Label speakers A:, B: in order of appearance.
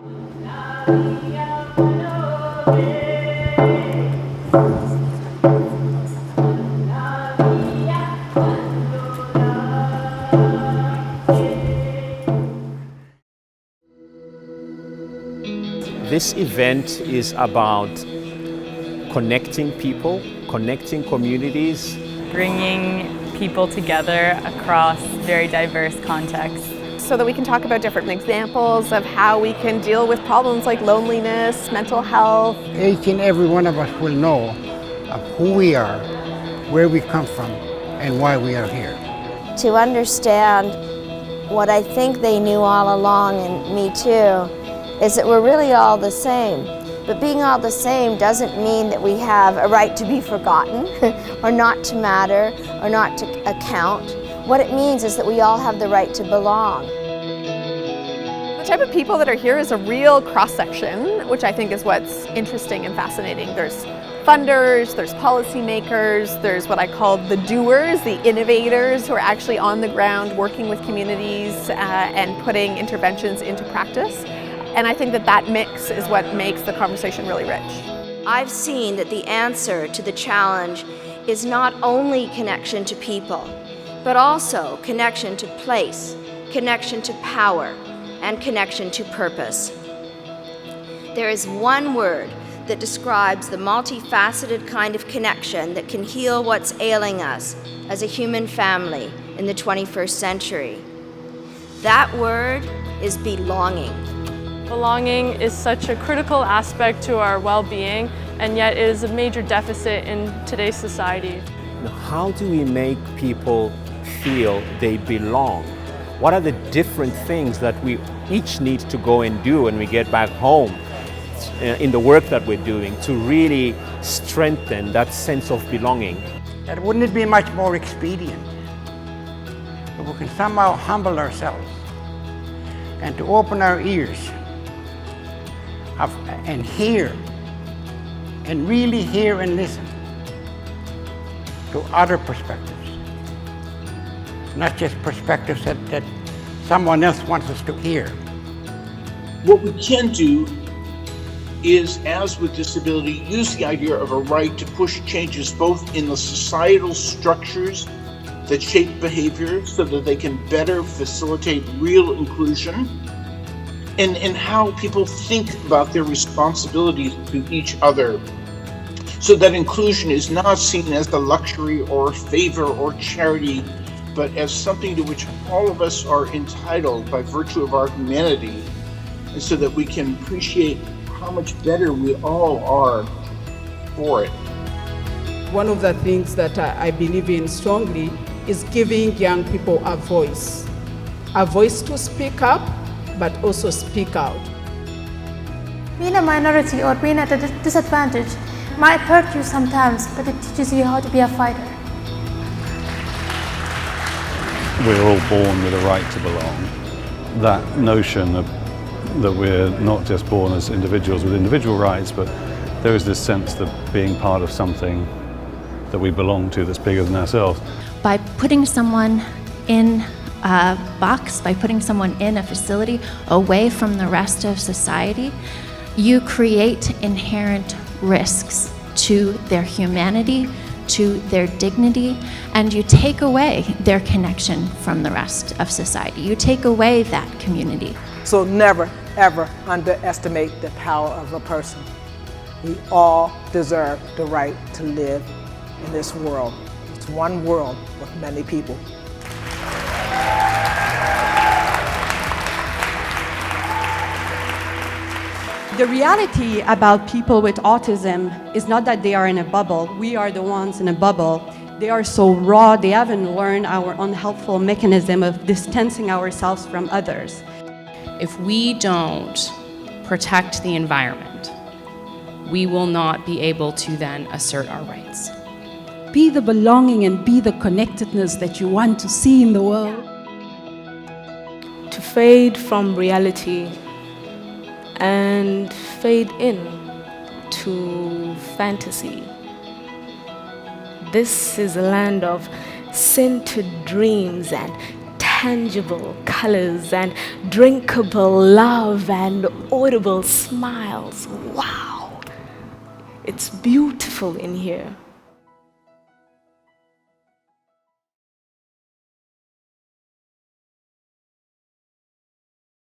A: This event is about connecting people, connecting communities,
B: bringing people together across very diverse contexts,
C: so that we can talk about different examples of how we can deal with problems like loneliness, mental health.
D: Each and every one of us will know of who we are, where we come from, and why we are here.
E: To understand what I think they knew all along, and me too, is that we're really all the same. But being all the same doesn't mean that we have a right to be forgotten or not to matter or not to account. What it means is that we all have the right to belong.
C: The type of people that are here is a real cross-section, which I think is what's interesting and fascinating. There's funders, there's policymakers, there's what I call the doers, the innovators who are actually on the ground working with communities and putting interventions into practice. And I think that that mix is what makes the conversation really rich.
E: I've seen that the answer to the challenge is not only connection to people, but also connection to place, connection to power, and connection to purpose. There is one word that describes the multifaceted kind of connection that can heal what's ailing us as a human family in the 21st century. That word is belonging.
B: Belonging is such a critical aspect to our well-being, and yet it is a major deficit in today's society.
A: How do we make people feel they belong? What are the different things that we each need to go and do when we get back home in the work that we're doing to really strengthen that sense of belonging?
D: That wouldn't it be much more expedient if we can somehow humble ourselves and to open our ears and hear, and really hear and listen to other perspectives, not just perspectives that someone else wants us to hear.
F: What we can do is, as with disability, use the idea of a right to push changes both in the societal structures that shape behavior so that they can better facilitate real inclusion, and how people think about their responsibilities to each other, so that inclusion is not seen as a luxury or a favor or charity, but as something to which all of us are entitled by virtue of our humanity, and so that we can appreciate how much better we all are for it.
G: One of the things that I believe in strongly is giving young people a voice to speak up, but also speak out.
H: Being a minority or being at a disadvantage might hurt you sometimes, but it teaches you how to be a fighter.
I: We're all born with a right to belong. That notion that we're not just born as individuals with individual rights, but there is this sense that being part of something that we belong to that's bigger than ourselves.
J: By putting someone in a box, by putting someone in a facility away from the rest of society, you create inherent risks to their humanity, to their dignity, and you take away their connection from the rest of society. You take away that community.
K: So never, ever underestimate the power of a person. We all deserve the right to live in this world. It's one world with many people.
L: The reality about people with autism is not that they are in a bubble. We are the ones in a bubble. They are so raw, they haven't learned our unhelpful mechanism of distancing ourselves from others.
M: If we don't protect the environment, we will not be able to then assert our rights.
N: Be the belonging and be the connectedness that you want to see in the world.
O: To fade from reality and fade in to fantasy. This is a land of scented dreams and tangible colors and drinkable love and audible smiles. Wow, it's beautiful in here.